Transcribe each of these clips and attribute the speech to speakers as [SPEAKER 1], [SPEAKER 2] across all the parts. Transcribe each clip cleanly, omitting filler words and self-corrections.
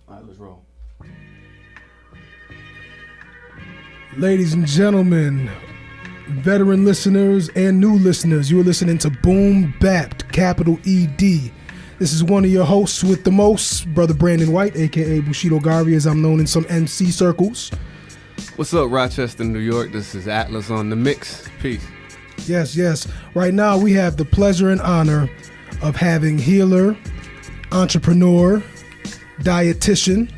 [SPEAKER 1] All right, let's roll.
[SPEAKER 2] Ladies and gentlemen, veteran listeners and new listeners, you are listening to BoomBappED, capital ED. This is one of your hosts with the most, Brother Brandon White, aka Bushido Garvey, as I'm known in some MC circles.
[SPEAKER 1] What's up, Rochester, New York? This is Atlas on the mix. Peace.
[SPEAKER 2] Yes. Right now we have the pleasure and honor of having healer, entrepreneur, dietitian,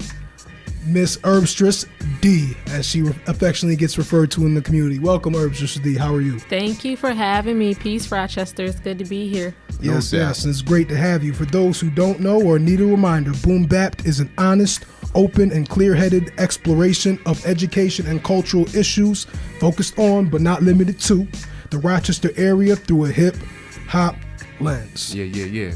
[SPEAKER 2] Miss Herbstress Dee, as she affectionately gets referred to in the community. Welcome, Herbstress Dee. How are you?
[SPEAKER 3] Thank you for having me. Peace, Rochester. It's good to be here.
[SPEAKER 2] Yes. It's great to have you. For those who don't know or need a reminder, BoomBappED is an honest, open, and clear-headed exploration of education and cultural issues focused on, but not limited to, the Rochester area through a hip-hop lens.
[SPEAKER 1] Yeah.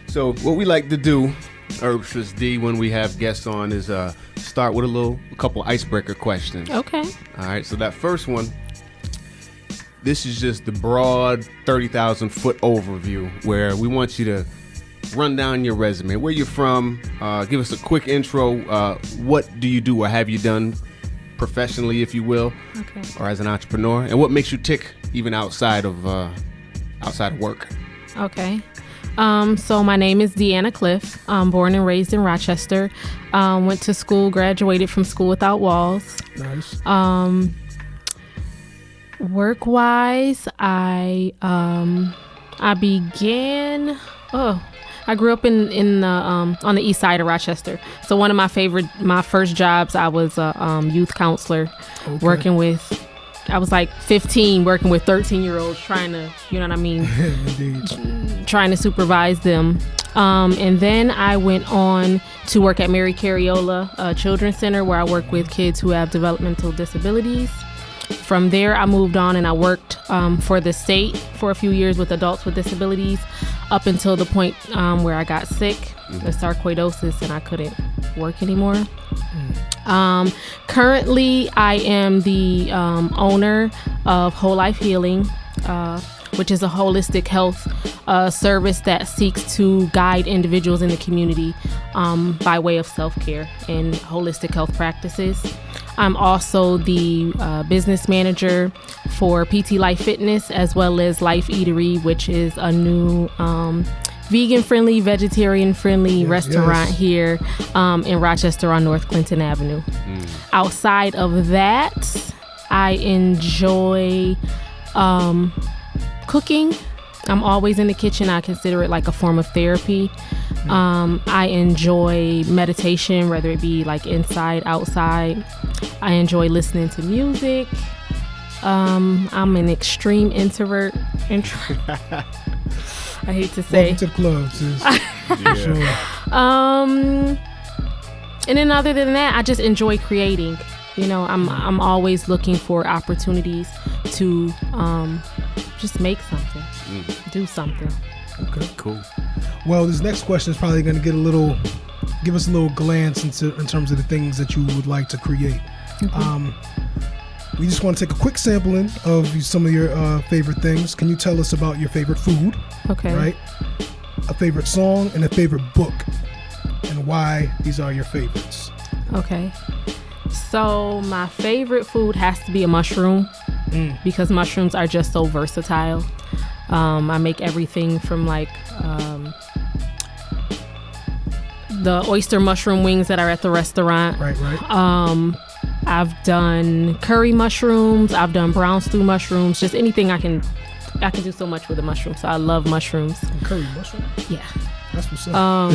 [SPEAKER 1] So what we like to do, Herbstress Dee, when we have guests on is start with a couple icebreaker questions.
[SPEAKER 3] Okay.
[SPEAKER 1] All right, so that first one, this is just the broad 30,000 foot overview where we want you to run down your resume, where you're from, give us a quick intro. What do you do or have you done professionally, if you will,
[SPEAKER 3] Okay.
[SPEAKER 1] or as an entrepreneur, and what makes you tick even outside of work?
[SPEAKER 3] Okay. So my name is Deanna Cliff. I'm born and raised in Rochester. Went to school, graduated from School Without Walls.
[SPEAKER 2] Nice.
[SPEAKER 3] Work-wise, I began. I grew up in the on the east side of Rochester. So one of my first jobs, I was a youth counselor, working with. I was like 15, working with 13-year-olds, trying to, you know what I mean, trying to supervise them. And then I went on to work at Mary Cariola Children's Center, where I work with kids who have developmental disabilities. From there, I moved on and I worked for the state for a few years with adults with disabilities, up until the point where I got sick with sarcoidosis and I couldn't work anymore. Currently, I am the owner of Whole Life Healing, which is a holistic health service that seeks to guide individuals in the community by way of self-care and holistic health practices. I'm also the business manager for PT Life Fitness, as well as Life Eatery, which is a new vegan-friendly, vegetarian-friendly restaurant here in Rochester on North Clinton Avenue. Outside of that, I enjoy cooking. I'm always in the kitchen. I consider it like a form of therapy. I enjoy meditation, whether it be like inside, outside. I enjoy listening to music. I'm an extreme introvert. I hate to say.
[SPEAKER 2] Welcome to the club, sis. Sure.
[SPEAKER 3] And then other than that, I just enjoy creating. You know, I'm always looking for opportunities to just make something, do something.
[SPEAKER 2] Okay,
[SPEAKER 1] cool.
[SPEAKER 2] Well, this next question is probably going to give us a little glance in terms of the things that you would like to create. We just want to take a quick sampling of some of your favorite things. Can you tell us about your favorite food?
[SPEAKER 3] Okay.
[SPEAKER 2] Right? A favorite song and a favorite book, and why these are your favorites.
[SPEAKER 3] Okay. So my favorite food has to be a mushroom, because mushrooms are just so versatile. I make everything from like the oyster mushroom wings that are at the restaurant.
[SPEAKER 2] Right.
[SPEAKER 3] I've done curry mushrooms. I've done brown stew mushrooms. Just anything I can do so much with a mushroom. So I love mushrooms.
[SPEAKER 2] Curry mushroom?
[SPEAKER 3] Yeah.
[SPEAKER 2] That's what's up.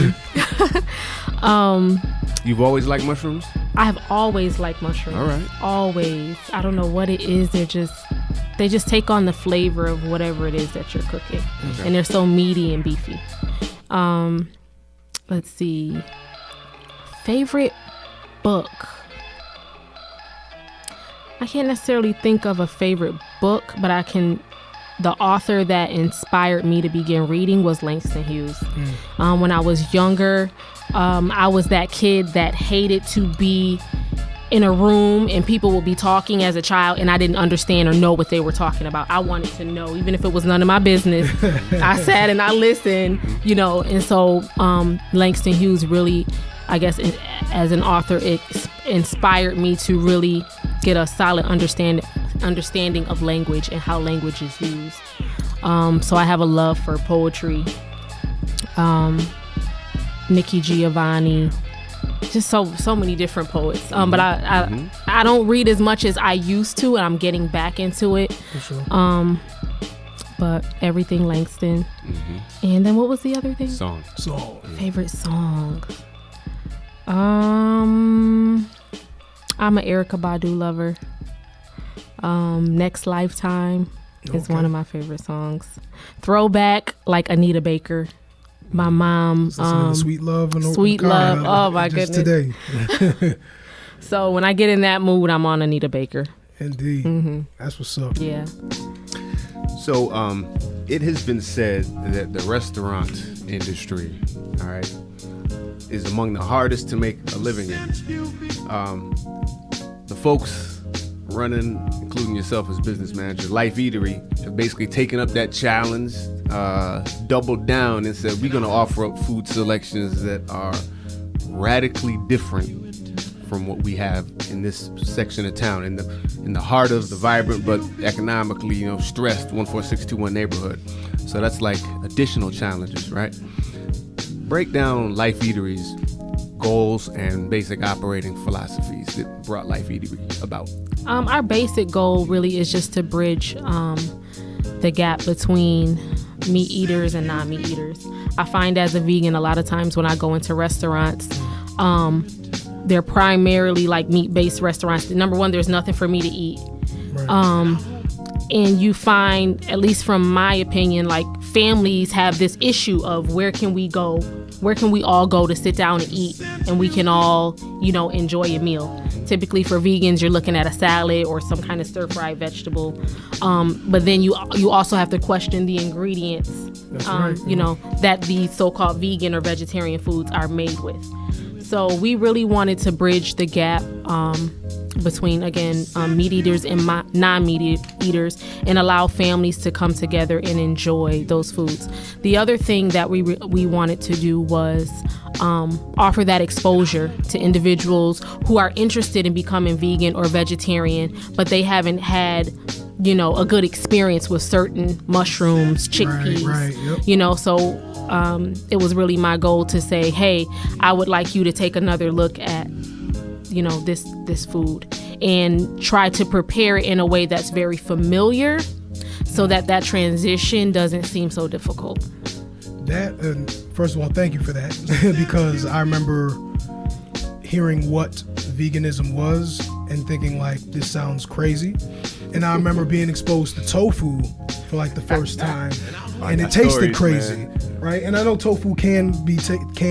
[SPEAKER 1] You've always liked mushrooms?
[SPEAKER 3] I have always liked mushrooms.
[SPEAKER 1] All right. Always.
[SPEAKER 3] I don't know what it is. They just take on the flavor of whatever it is that you're cooking. Okay. And they're so meaty and beefy. Let's see. Favorite book. I can't necessarily think of a favorite book, but the author that inspired me to begin reading was Langston Hughes. When I was younger, I was that kid that hated to be in a room and people would be talking as a child and I didn't understand or know what they were talking about. I wanted to know, even if it was none of my business. I sat and I listened, and so Langston Hughes really I guess as an author, it inspired me to really get a solid understanding of language and how language is used. So I have a love for poetry, Nikki Giovanni, just so many different poets. But I don't read as much as I used to, and I'm getting back into it.
[SPEAKER 2] For sure.
[SPEAKER 3] But everything Langston. And then what was the other thing?
[SPEAKER 1] Song.
[SPEAKER 3] Favorite song. I'm an Erykah Badu lover. Next Lifetime is one of my favorite songs. Throwback, like Anita Baker. My mom.
[SPEAKER 2] Sweet Love.
[SPEAKER 3] Sweet Love. Oh my goodness.
[SPEAKER 2] Today.
[SPEAKER 3] So when I get in that mood, I'm on Anita Baker.
[SPEAKER 2] Indeed. That's what's up.
[SPEAKER 3] Yeah.
[SPEAKER 1] So it has been said that the restaurant industry, all right, is among the hardest to make a living in. The folks running, including yourself as business manager, Life Eatery, have basically taken up that challenge, doubled down and said, we're going to offer up food selections that are radically different from what we have in this section of town, in the heart of the vibrant but economically, stressed 14621 neighborhood. So that's like additional challenges, right? Break down Life Eatery's goals and basic operating philosophies that brought Life Eatery about.
[SPEAKER 3] Our basic goal really is just to bridge the gap between meat eaters and non-meat eaters. I find as a vegan, a lot of times when I go into restaurants, they're primarily like meat-based restaurants. Number one, there's nothing for me to eat. Right. And you find, at least from my opinion, like families have this issue of where can we all go to sit down and eat and we can all, enjoy a meal. Typically for vegans, you're looking at a salad or some kind of stir-fried vegetable. But then you also have to question the ingredients, that these so-called vegan or vegetarian foods are made with. So we really wanted to bridge the gap between, again, meat eaters and non-meat eaters and allow families to come together and enjoy those foods. The other thing that we wanted to do was offer that exposure to individuals who are interested in becoming vegan or vegetarian, but they haven't had a good experience with certain mushrooms, chickpeas, right, yep. So it was really my goal to say, hey, I would like you to take another look at, this food and try to prepare it in a way that's very familiar so that transition doesn't seem so difficult.
[SPEAKER 2] First of all, thank you for that because I remember hearing what veganism was and thinking like, this sounds crazy. And I remember being exposed to tofu for like the first time, and it tasted crazy, right? And I know tofu can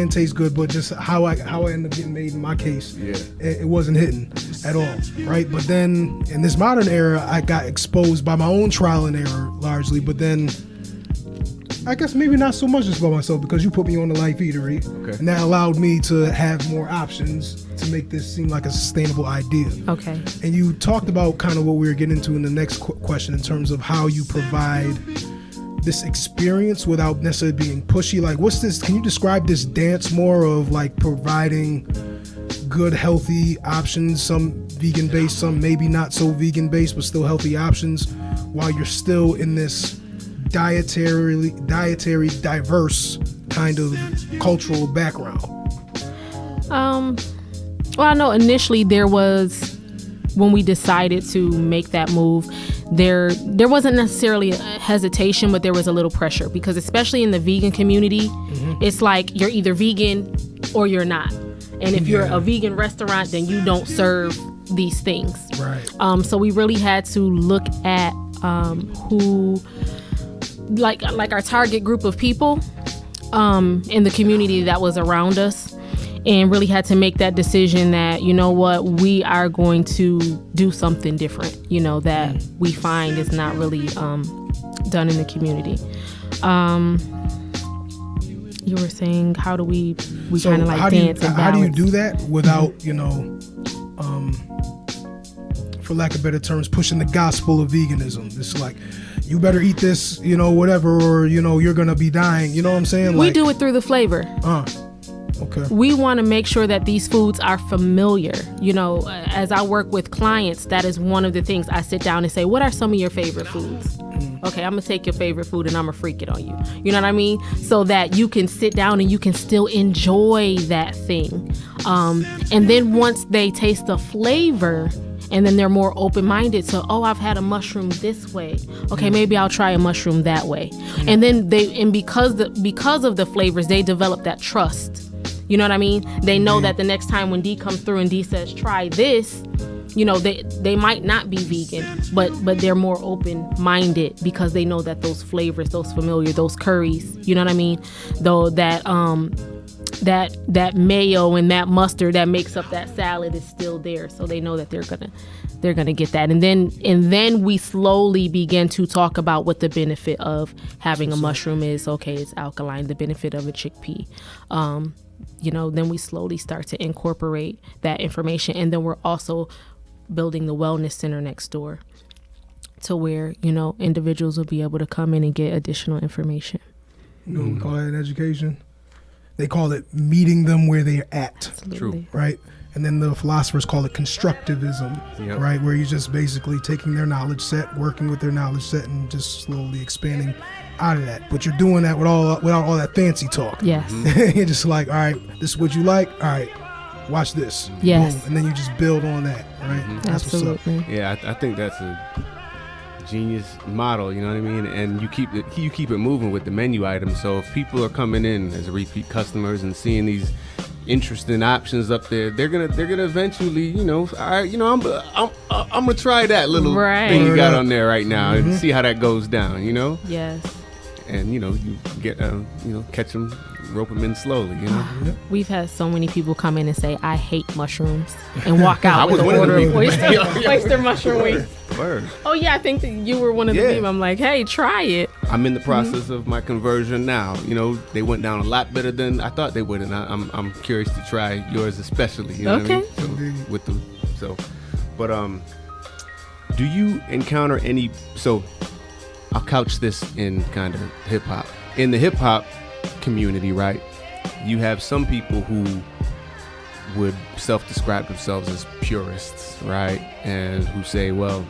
[SPEAKER 2] taste good, but just how I ended up getting made in my case, it wasn't hitting at all, right? But then in this modern era, I got exposed by my own trial and error largely, but then I guess maybe not so much just by myself because you put me on the Life Eatery, and that allowed me to have more options to make this seem like a sustainable idea. Okay. And you talked about kind of what we were getting into in the next question in terms of how you provide this experience without necessarily being pushy. Like, what's this? Can you describe this dance more of like providing good, healthy options, some vegan-based, some maybe not so vegan-based, but still healthy options while you're still in this dietary diverse kind of cultural background?
[SPEAKER 3] Well, I know initially there was, when we decided to make that move, there wasn't necessarily a hesitation, but there was a little pressure because especially in the vegan community, it's like you're either vegan or you're not. And if you're a vegan restaurant, then you don't serve these things. Right. So we really had to look at who, like our target group of people in the community that was around us, and really had to make that decision that, we are going to do something different, that we find is not really done in the community. You were saying, how do we kind of like dance and balance?
[SPEAKER 2] How do you do that without, for lack of better terms, pushing the gospel of veganism? It's like, you better eat this, whatever, or, you're going to be dying. You know what I'm saying?
[SPEAKER 3] We do it through the flavor.
[SPEAKER 2] Okay.
[SPEAKER 3] We want to make sure that these foods are familiar. You know, as I work with clients, that is one of the things I sit down and say, what are some of your favorite foods? Okay, I'm going to take your favorite food and I'm going to freak it on you. You know what I mean? So that you can sit down and you can still enjoy that thing. And then once they taste the flavor, and then they're more open-minded to, oh, I've had a mushroom this way. Okay, maybe I'll try a mushroom that way. And then because of the flavors, they develop that trust. You know what I mean? They know that the next time when Dee comes through and Dee says, try this, you know, they might not be vegan, but they're more open-minded because they know that those flavors, those familiar, those curries, you know what I mean? Though that mayo and that mustard that makes up that salad is still there, so they know that they're gonna get that. And then we slowly begin to talk about what the benefit of having a mushroom is. Okay, it's alkaline. The benefit of a chickpea. You know, then we slowly start to incorporate that information, and then we're also building the wellness center next door to where, you know, individuals will be able to come in and get additional information.
[SPEAKER 2] You know, we call that an education. They call it meeting them where they're at.
[SPEAKER 3] Absolutely.
[SPEAKER 1] True.
[SPEAKER 2] Right? And then the philosophers call it constructivism,
[SPEAKER 1] Yep.
[SPEAKER 2] right? Where you're just basically taking their knowledge set, working with their knowledge set, and just slowly expanding out of that. But you're doing that without all that fancy talk.
[SPEAKER 3] Yes.
[SPEAKER 2] You're just like, all right, this is what you like. All right, watch this.
[SPEAKER 3] Yes.
[SPEAKER 2] Boom. And then you just build on that, right? That's what's up.
[SPEAKER 3] Absolutely.
[SPEAKER 1] Yeah, I think that's a genius model, you know what I mean? And you keep it moving with the menu items. So if people are coming in as repeat customers and seeing these interesting options up there, they're gonna eventually, you know, all right, you know, I'm gonna try that little thing you got on there right now and see how that goes down, you know?
[SPEAKER 3] Yes.
[SPEAKER 1] And you know, you get you know, catch them, rope them in slowly, you know?
[SPEAKER 3] We've had so many people come in and say, I hate mushrooms, and walk out
[SPEAKER 1] I
[SPEAKER 3] with
[SPEAKER 1] was
[SPEAKER 3] an
[SPEAKER 1] one of
[SPEAKER 3] order
[SPEAKER 1] the
[SPEAKER 3] of
[SPEAKER 1] people.
[SPEAKER 3] oyster mushroom wings.
[SPEAKER 1] Word.
[SPEAKER 3] Oh yeah, I think that you were one of the
[SPEAKER 1] Yeah.
[SPEAKER 3] people. I'm like, hey, try it.
[SPEAKER 1] I'm in the process of my conversion now. You know, they went down a lot better than I thought they would, and I'm curious to try yours especially. You know
[SPEAKER 3] Okay.
[SPEAKER 1] what I mean? But do you encounter any? So, I'll couch this in kind of hip hop. In the hip hop community, right? You have some people who would self-describe themselves as purists, right? And who say, well,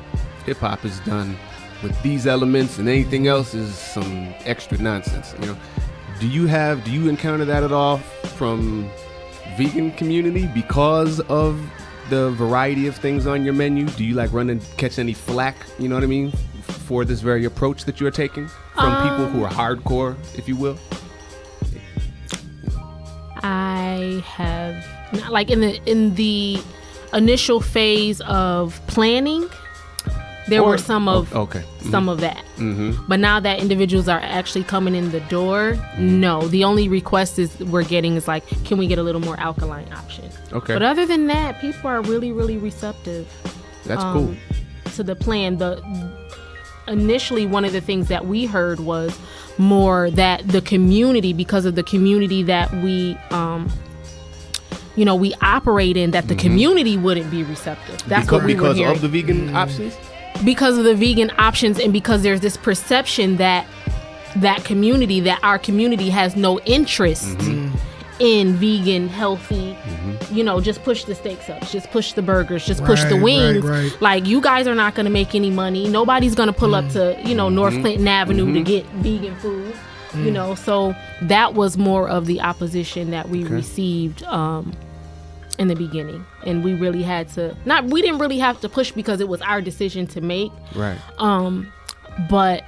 [SPEAKER 1] hip hop is done with these elements and anything else is some extra nonsense, you know? Do you encounter that at all from vegan community because of the variety of things on your menu? Do you like run and catch any flack, you know what I mean, for this very approach that you're taking from people who are hardcore, if you will?
[SPEAKER 3] I have, like in the initial phase of planning, there were some of that. But now that individuals are actually coming in the door, no. The only request we're getting is like, can we get a little more alkaline option?
[SPEAKER 1] Okay.
[SPEAKER 3] But other than that, people are really, really receptive.
[SPEAKER 1] That's cool.
[SPEAKER 3] To the plan. Initially, one of the things that we heard was more that the community, because of the community that we we operate in, that the community wouldn't be receptive. That's what we were hearing.
[SPEAKER 1] Because of the vegan options?
[SPEAKER 3] Because of the vegan options, and because there's this perception that our community has no interest in vegan, healthy, just push the steaks up, just push the burgers, just push the wings.
[SPEAKER 2] Right.
[SPEAKER 3] Like, you guys are not going to make any money. Nobody's going to pull up to, North Clinton Avenue to get vegan food. So that was more of the opposition that we received in the beginning. And we really had to, we didn't really have to push because it was our decision to make.
[SPEAKER 1] Right.
[SPEAKER 3] But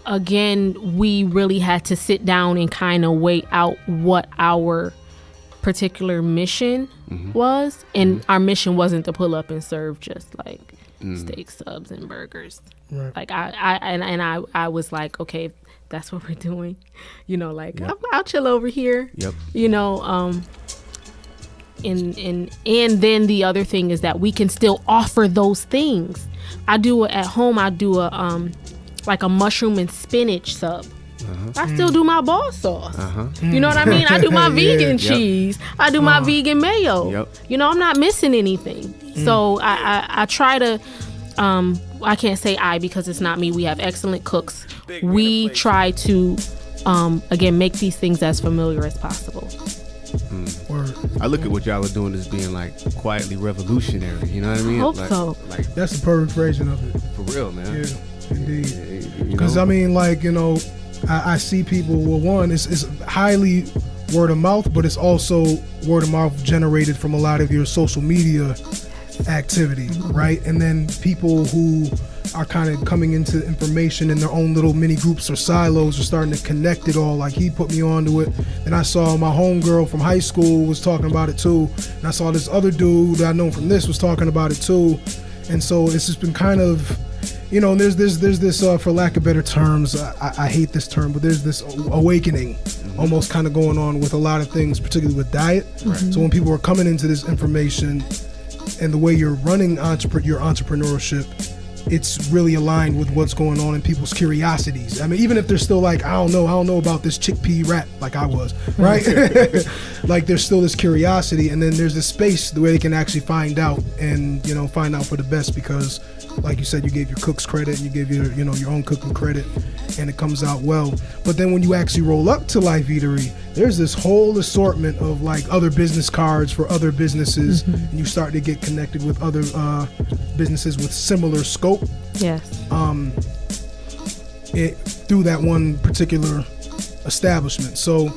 [SPEAKER 3] again, we really had to sit down and kind of weigh out what our particular mission was. And our mission wasn't to pull up and serve just like steak subs and burgers.
[SPEAKER 2] Right.
[SPEAKER 3] Like I was like, okay, that's what we're doing. I'll chill over here.
[SPEAKER 1] Yep.
[SPEAKER 3] And then the other thing is that we can still offer those things. I do at home. I do a mushroom and spinach sub. I still do my ball sauce. You know what I mean? I do my vegan cheese. I do my vegan mayo.
[SPEAKER 1] Yep.
[SPEAKER 3] I'm not missing anything. So I try to, I can't say because it's not me. We have excellent cooks. We try to again, make these things as familiar as possible.
[SPEAKER 1] I look at what y'all are doing as being like quietly revolutionary. You know what I mean?
[SPEAKER 3] I hope
[SPEAKER 1] like,
[SPEAKER 3] so.
[SPEAKER 1] Like,
[SPEAKER 2] That's the perfect version of it.
[SPEAKER 1] for real, man.
[SPEAKER 2] Yeah, indeed.
[SPEAKER 1] You
[SPEAKER 2] Because
[SPEAKER 1] know?
[SPEAKER 2] I mean, like, you know, I see people. Well, one, it's highly word of mouth, but it's also word of mouth generated from a lot of your social media activity, right? And then people who are kind of coming into information in their own little mini groups or silos are starting to connect it all. Like, he put me onto it, and I saw my homegirl from high school was talking about it too, and I saw this other dude that I know from this was talking about it too. And so it's just been kind of, you know, there's this for lack of better terms, I hate this term, but there's this awakening almost kind of going on with a lot of things, particularly with diet. Right. So when people are coming into this information and the way you're running your entrepreneurship, it's really aligned with what's going on in people's curiosities. I mean, even if they're still like, I don't know about this chickpea wrap, like I was, right? Like, there's still this curiosity, and then there's this space the way they can actually find out, and, you know, find out for the best, because like you said, you gave your cooks credit, and you gave your, you know, your own cooking credit, and it comes out well. But then when you actually roll up to Life Eatery, there's this whole assortment of like other business cards for other businesses, and you start to get connected with other businesses with similar scope.
[SPEAKER 3] Yes.
[SPEAKER 2] Through that one particular establishment. So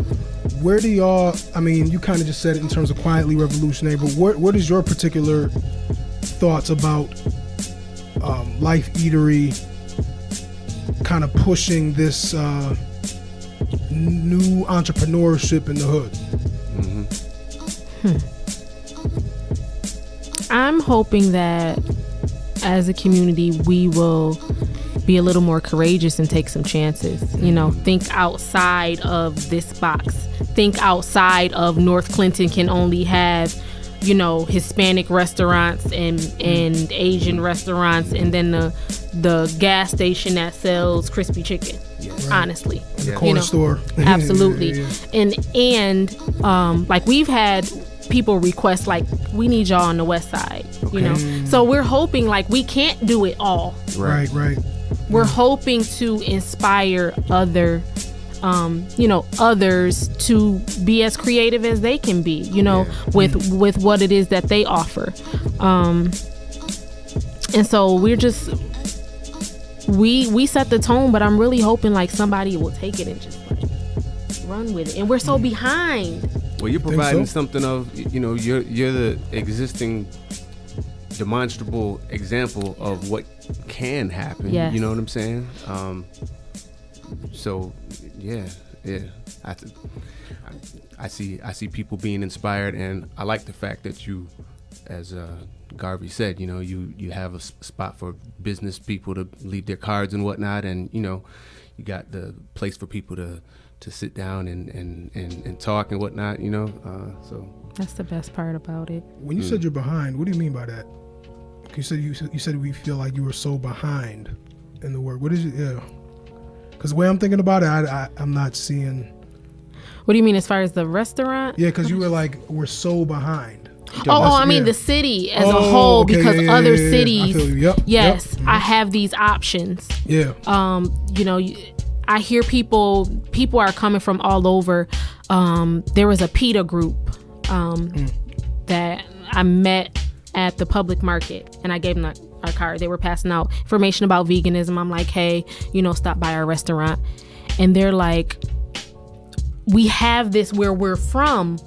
[SPEAKER 2] where do y'all, I mean, you kind of just said it in terms of quietly revolutionary, but what is your particular thoughts about Life Eatery kind of pushing this new entrepreneurship in the hood?
[SPEAKER 3] I'm hoping that as a community we will be a little more courageous and take some chances. You know, think outside of this box. Think outside of North Clinton can only have, you know, Hispanic restaurants and Asian restaurants, and then the gas station that sells crispy chicken. Yes. Honestly,
[SPEAKER 2] the corner store.
[SPEAKER 3] Absolutely.
[SPEAKER 2] Yeah.
[SPEAKER 3] And like, we've had people request, like, we need y'all on the west side. You know, so we're hoping, like, we can't do it all.
[SPEAKER 2] Right.
[SPEAKER 3] We're hoping to inspire other others to be as creative as they can be, you know, with what it is that they offer. And so we're just, we set the tone, but I'm really hoping like somebody will take it and just like run with it. And we're so behind.
[SPEAKER 1] Well, you're providing something of, you know, you're the existing demonstrable example of what can happen.
[SPEAKER 3] Yes.
[SPEAKER 1] You know what I'm saying? So yeah. I see people being inspired, and I like the fact that you, as Garvey said, you know, you have a spot for business people to leave their cards and whatnot, and you know, you got the place for people to sit down and talk and whatnot, you know. So
[SPEAKER 3] that's the best part about it.
[SPEAKER 2] When you said you're behind, what do you mean by that? You said we feel like you were so behind in the work. What is it? Yeah. Because the way I'm thinking about it, I'm not seeing.
[SPEAKER 3] What do you mean as far as the restaurant?
[SPEAKER 2] Yeah, because you were like, we're so behind.
[SPEAKER 3] I mean the city as a whole,
[SPEAKER 2] okay,
[SPEAKER 3] because other cities,
[SPEAKER 2] I feel you.
[SPEAKER 3] Yep. I have these options.
[SPEAKER 2] Yeah.
[SPEAKER 3] You know, I hear people are coming from all over. There was a PETA group that I met at the public market, and I gave them our card. They were passing out information about veganism. I'm like, hey, you know, stop by our restaurant. And they're like, we have this where we're from,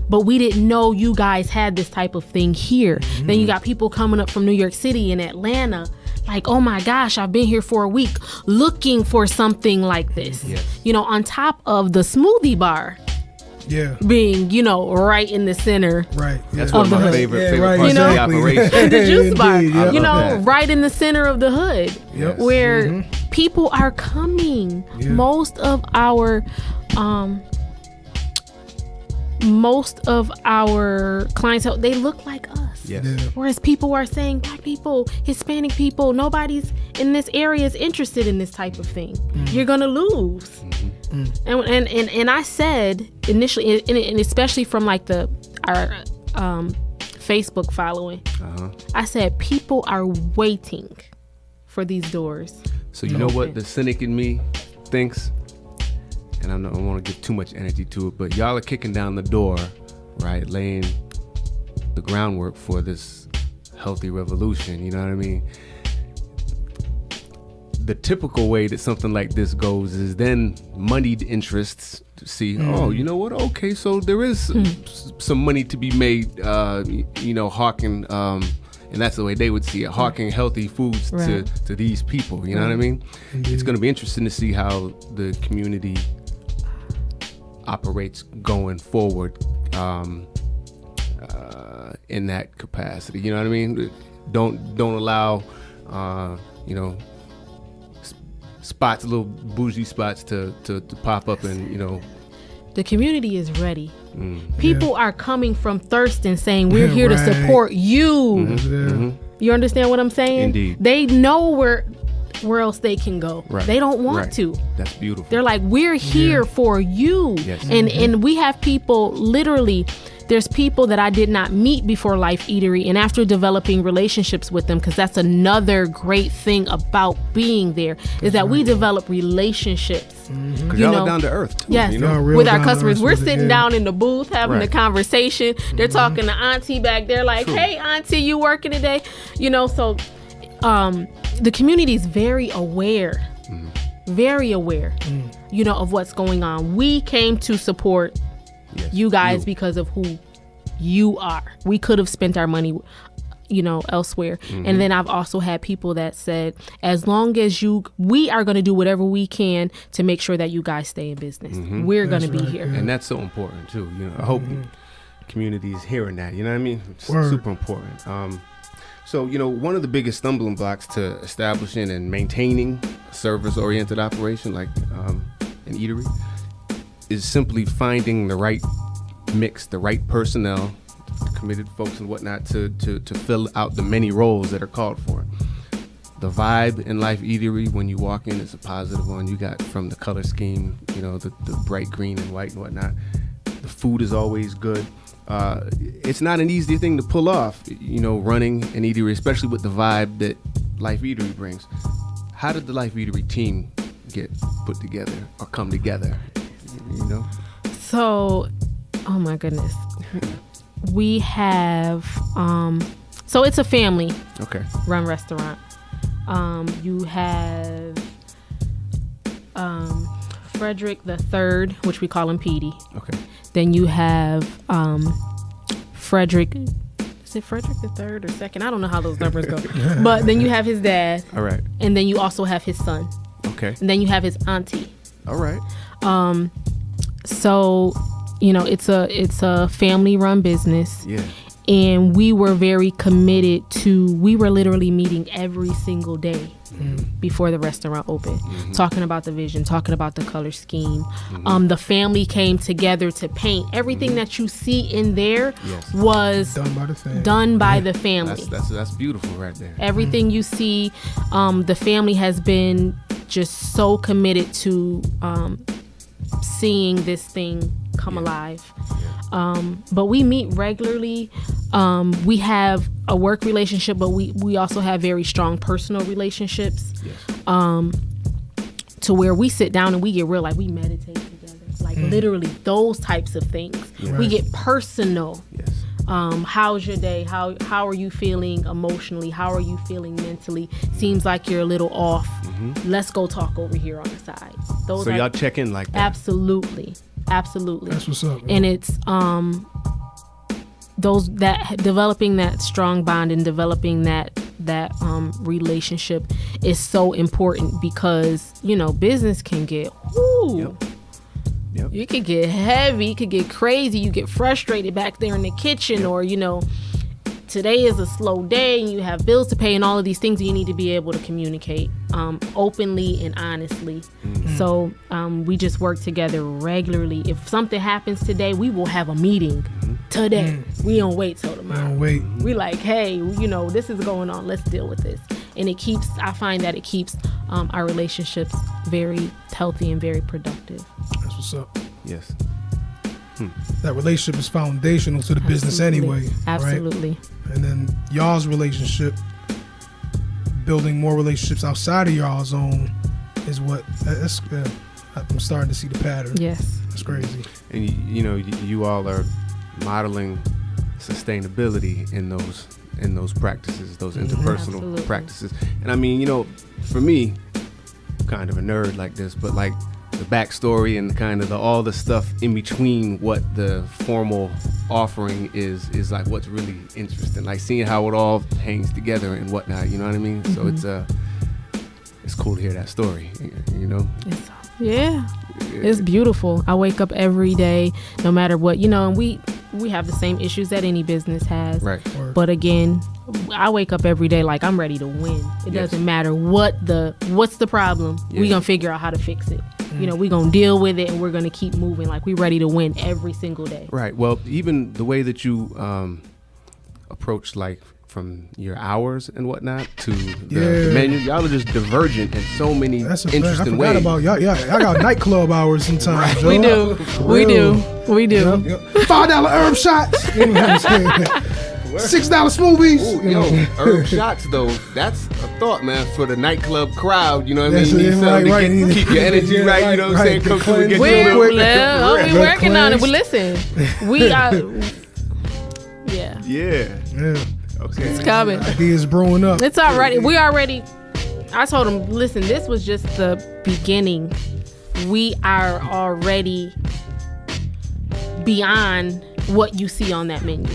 [SPEAKER 3] but we didn't know you guys had this type of thing here. Then you got people coming up from New York City and Atlanta, like, oh my gosh, I've been here for a week looking for something like this. Yes. You know, on top of the smoothie bar.
[SPEAKER 2] Yeah.
[SPEAKER 3] Being, you know, right in the center.
[SPEAKER 2] Right. Yeah.
[SPEAKER 1] That's one of my favorite parts
[SPEAKER 3] you know,
[SPEAKER 1] of the operation.
[SPEAKER 3] And the juice bar,
[SPEAKER 2] Indeed,
[SPEAKER 3] you know, right in the center of the hood, where people are coming. Yeah. Most of our clientele, they look like us.
[SPEAKER 1] Yes.
[SPEAKER 2] Yeah.
[SPEAKER 3] Whereas people are saying, Black people, Hispanic people, nobody's in this area is interested in this type of thing. You're gonna lose. And I said initially, and especially from like our Facebook following, I said people are waiting for these doors.
[SPEAKER 1] So you know what the cynic in me thinks? and I don't want to give too much energy to it, but y'all are kicking down the door, right? Laying the groundwork for this healthy revolution. You know what I mean? The typical way that something like this goes is then moneyed interests to see, oh, you know what? Okay, so there is some money to be made, hawking, and that's the way they would see it, hawking healthy foods to these people. You know what I mean? Indeed. It's going to be interesting to see how the community operates going forward in that capacity. You know what I mean? Don't allow, spots, little bougie spots to pop up, and
[SPEAKER 3] the community is ready. People are coming from Thurston saying we're here to support you. You understand what I'm saying?
[SPEAKER 1] Indeed.
[SPEAKER 3] They know where else they can go. They don't want to.
[SPEAKER 1] That's beautiful.
[SPEAKER 3] They're like, we're here for you.
[SPEAKER 1] Yes.
[SPEAKER 3] And we have people, literally, there's people that I did not meet before Life Eatery, and after developing relationships with them, because that's another great thing about being there, is that we develop relationships.
[SPEAKER 1] Because y'all are down to earth too.
[SPEAKER 3] Yes, with our customers. We're sitting down in the booth having a conversation. They're talking to Auntie back there like, hey, Auntie, you working today? So the community is very aware, of what's going on. We came to support you guys because of who you are. We could have spent our money elsewhere. And then I've also had people that said, as long as we are going to do whatever we can to make sure that you guys stay in business. We're going to be here.
[SPEAKER 1] And that's so important too. I hope the community is hearing that. You know what I mean? It's super important. So, one of the biggest stumbling blocks to establishing and maintaining a service-oriented operation like an eatery is simply finding the right mix, the right personnel, committed folks and whatnot to fill out the many roles that are called for. The vibe in Life Eatery when you walk in is a positive one. You got from the color scheme, the bright green and white and whatnot. The food is always good. It's not an easy thing to pull off, running an eatery, especially with the vibe that Life Eatery brings. How did the Life Eatery team get put together or come together?
[SPEAKER 3] So, oh my goodness. We have, so it's a family run restaurant. You have Frederick the Third, which we call him Petey.
[SPEAKER 1] Okay.
[SPEAKER 3] Then you have Frederick. Is it Frederick the Third or Second? I don't know how those numbers go. But then you have his dad.
[SPEAKER 1] All right.
[SPEAKER 3] And then you also have his son.
[SPEAKER 1] Okay.
[SPEAKER 3] And then you have his auntie.
[SPEAKER 1] All right.
[SPEAKER 3] So, it's a family-run business.
[SPEAKER 1] Yeah.
[SPEAKER 3] And we were very committed we were literally meeting every single day before the restaurant opened, talking about the vision, talking about the color scheme. The family came together to paint. Everything that you see in there was done by the family.
[SPEAKER 1] That's beautiful right there.
[SPEAKER 3] Everything you see, the family has been just so committed to seeing this thing come alive. But we meet regularly. We have a work relationship, but we also have very strong personal relationships. To where we sit down and we get real, like we meditate together, like literally those types of things. We get personal. How's your day? How are you feeling emotionally? How are you feeling mentally? Seems like you're a little off. Let's go talk over here on the side.
[SPEAKER 1] So y'all check in like that?
[SPEAKER 3] Absolutely.
[SPEAKER 2] That's what's up.
[SPEAKER 3] And it's developing that strong bond and developing that relationship is so important because business can get you could get heavy, you could get crazy, you get frustrated back there in the kitchen, or today is a slow day and you have bills to pay and all of these things. You need to be able to communicate openly and honestly. So we just work together regularly. If something happens today, we will have a meeting today. We don't wait till tomorrow. We like, hey, this is going on, let's deal with this. And I find that it keeps our relationships very healthy and very productive.
[SPEAKER 2] That's what's up.
[SPEAKER 1] Yes.
[SPEAKER 2] That relationship is foundational to the business anyway.
[SPEAKER 3] Absolutely.
[SPEAKER 2] Right? And then y'all's relationship, building more relationships outside of y'all's own, is what that's I'm starting to see the pattern.
[SPEAKER 3] Yes.
[SPEAKER 2] It's crazy.
[SPEAKER 1] And you all are modeling sustainability in those practices, those interpersonal
[SPEAKER 3] Absolutely.
[SPEAKER 1] practices. And I mean, for me, I'm kind of a nerd like this, but like the backstory and kind of all the stuff in between what the formal offering is like what's really interesting, like seeing how it all hangs together and whatnot, you know what I mean? So it's cool to hear that story,
[SPEAKER 3] It's beautiful. I wake up every day, no matter what, and we have the same issues that any business has.
[SPEAKER 1] Right.
[SPEAKER 3] But again, I wake up every day like I'm ready to win. It doesn't matter what's the problem. We're going to figure out how to fix it. We're going to deal with it and we're going to keep moving. Like we're ready to win every single day. Right.
[SPEAKER 1] Well, even the way that you approach, like from your hours and whatnot to the menu, y'all are just divergent in so many interesting ways. I forgot about
[SPEAKER 2] y'all. I got nightclub hours sometimes.
[SPEAKER 3] We do.
[SPEAKER 2] $5 herb shots. $6 smoothies.
[SPEAKER 1] Herb shots though, that's a thought, man, for the nightclub crowd. You know what I mean? You need something to keep your energy right. You know what I'm saying? Come through and get
[SPEAKER 3] we're working on it. But listen, we are.
[SPEAKER 1] Yeah. Okay.
[SPEAKER 3] It's coming.
[SPEAKER 2] Ideas brewing up.
[SPEAKER 3] It's all right. I told him, listen, this was just the beginning. We are already beyond what you see on that menu,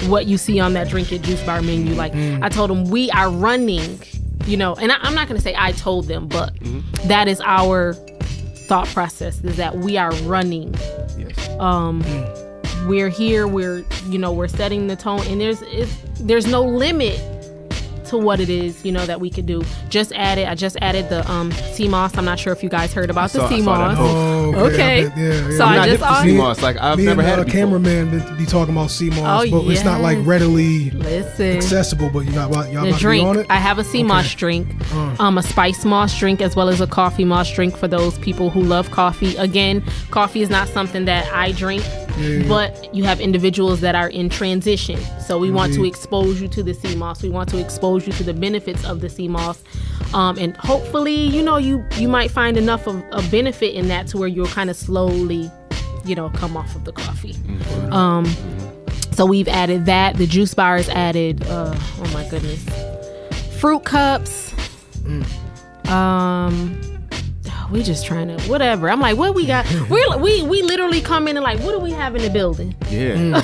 [SPEAKER 3] what you see on that drink it juice bar menu. Like I told them, we are running, and I'm not going to say I told them, but that is our thought process, is that we are running.
[SPEAKER 1] Yes.
[SPEAKER 3] We're here, we're setting the tone, and there's no limit to what it is, that we could do. I just added the sea moss. I'm not sure if you guys heard about the sea moss.
[SPEAKER 2] Okay.
[SPEAKER 3] So
[SPEAKER 1] I just saw sea moss. Like I've never had it before.
[SPEAKER 2] Cameraman be talking about sea moss, but it's not like readily accessible. But y'all about to be on it?
[SPEAKER 3] I have a sea moss drink, a spice moss drink, as well as a coffee moss drink for those people who love coffee. Again, coffee is not something that I drink. But you have individuals that are in transition. So we want to expose you to the sea moss. We want to expose you to the benefits of the sea moss. And hopefully, you might find enough of a benefit in that to where you'll kind of slowly, come off of the coffee. So we've added that. The juice bar is added. Oh my goodness. Fruit cups. We just trying to whatever. I'm like, what we got? We literally come in and like, what do we have in the building?
[SPEAKER 1] Yeah.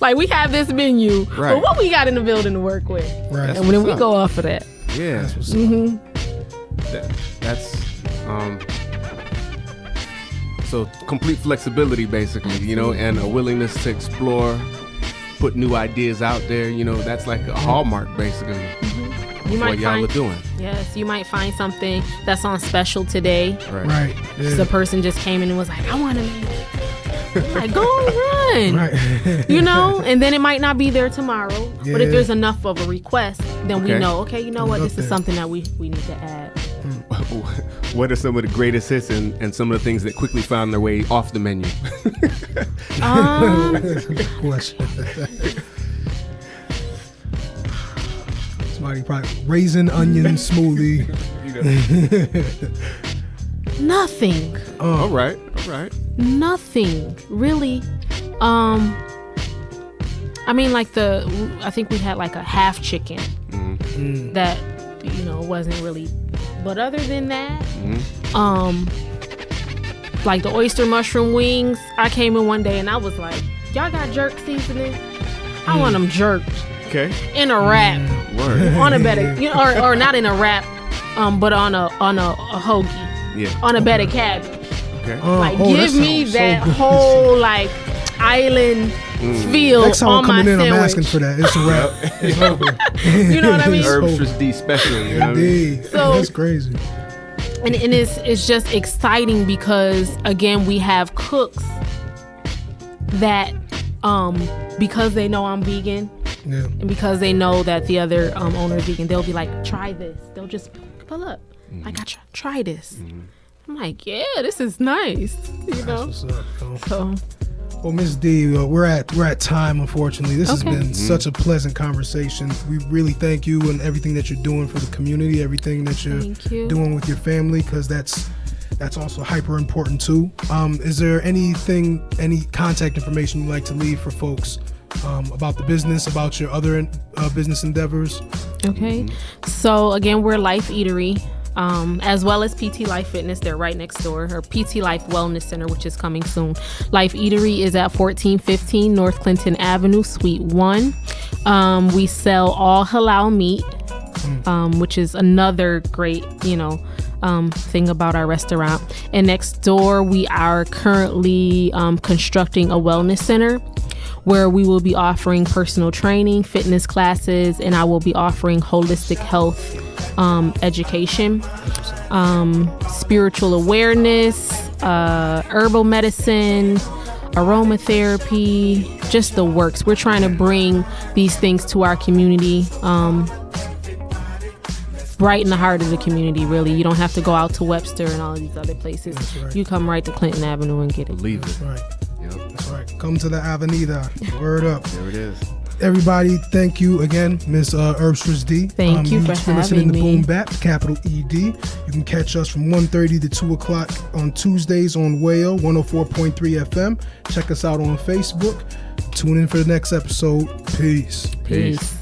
[SPEAKER 3] Like we have this menu, but what we got in the building to work with?
[SPEAKER 2] Right.
[SPEAKER 3] And then we go off of that.
[SPEAKER 1] Yeah. That's so complete flexibility, basically, and a willingness to explore, put new ideas out there. That's like a hallmark, basically.
[SPEAKER 3] You might
[SPEAKER 1] what y'all are doing.
[SPEAKER 3] Yes, you might find something that's on special today.
[SPEAKER 2] Right. Yeah.
[SPEAKER 3] The person just came in and was like, I want to make it. Like, go run.
[SPEAKER 2] Right.
[SPEAKER 3] And then it might not be there tomorrow. Yeah. But if there's enough of a request, then we know, what, this is something that we need to add.
[SPEAKER 1] What are some of the greatest hits and some of the things that quickly found their way off the menu?
[SPEAKER 2] That's a good question. Somebody probably raisin onion smoothie.
[SPEAKER 3] Nothing.
[SPEAKER 1] All right.
[SPEAKER 3] Nothing really. I mean, like I think we had like a half chicken that wasn't really. But other than that, like the oyster mushroom wings, I came in one day and I was like, y'all got jerk seasoning? I want them jerked.
[SPEAKER 1] Okay.
[SPEAKER 3] In a wrap.
[SPEAKER 1] Word.
[SPEAKER 3] On a better, or not in a wrap, but on a hoagie.
[SPEAKER 1] Yeah.
[SPEAKER 3] On a better cabbage.
[SPEAKER 1] Okay.
[SPEAKER 3] Like give me that whole like island feel
[SPEAKER 2] next time
[SPEAKER 3] on
[SPEAKER 2] I'm coming
[SPEAKER 3] my
[SPEAKER 2] in,
[SPEAKER 3] sandwich.
[SPEAKER 2] I'm asking for that. It's a wrap. It's over.
[SPEAKER 3] You know what I mean?
[SPEAKER 1] Herbstress Dee special. You know what I mean?
[SPEAKER 3] So
[SPEAKER 2] that's crazy.
[SPEAKER 3] And it's just exciting because again we have cooks that because they know I'm vegan.
[SPEAKER 2] Yeah.
[SPEAKER 3] And because they know that the other owner is vegan, they'll be like, try this. They'll just pull up. Like, try this. I'm like, yeah, this is nice.
[SPEAKER 2] That's what's up,
[SPEAKER 3] so.
[SPEAKER 2] Well, Ms. Dee, we're at time, unfortunately. This has been such a pleasant conversation. We really thank you and everything that you're doing for the community, everything that you're doing with your family, because that's That's also hyper important too. Is there any contact information you'd like to leave for folks about the business, about your other business endeavors?
[SPEAKER 3] Okay. So again, we're Life Eatery, as well as PT Life Fitness. They're right next door, or PT Life Wellness Center, which is coming soon. Life Eatery is at 1415 North Clinton Avenue, Suite 1. We sell all halal meat, which is another great, thing about our restaurant. And next door, we are currently constructing a wellness center where we will be offering personal training, fitness classes, and I will be offering holistic health education, spiritual awareness, herbal medicine, aromatherapy, just the works. We're trying to bring these things to our community, right in the heart of the community, really. You don't have to go out to Webster and all of these other places.
[SPEAKER 2] Right.
[SPEAKER 3] You come right to Clinton Avenue and get it.
[SPEAKER 1] Believe it.
[SPEAKER 2] That's right.
[SPEAKER 1] Yep.
[SPEAKER 2] That's right. Come to the Avenida. Word up.
[SPEAKER 1] There it is.
[SPEAKER 2] Everybody, thank you again, Ms. Herbstress Dee.
[SPEAKER 3] Thank you for
[SPEAKER 2] You've been
[SPEAKER 3] having
[SPEAKER 2] listening to
[SPEAKER 3] me.
[SPEAKER 2] BoomBappED, capital ED. You can catch us from 1:30 to 2 o'clock on Tuesdays on Whale 104.3 FM. Check us out on Facebook. Tune in for the next episode. Peace.
[SPEAKER 1] Peace.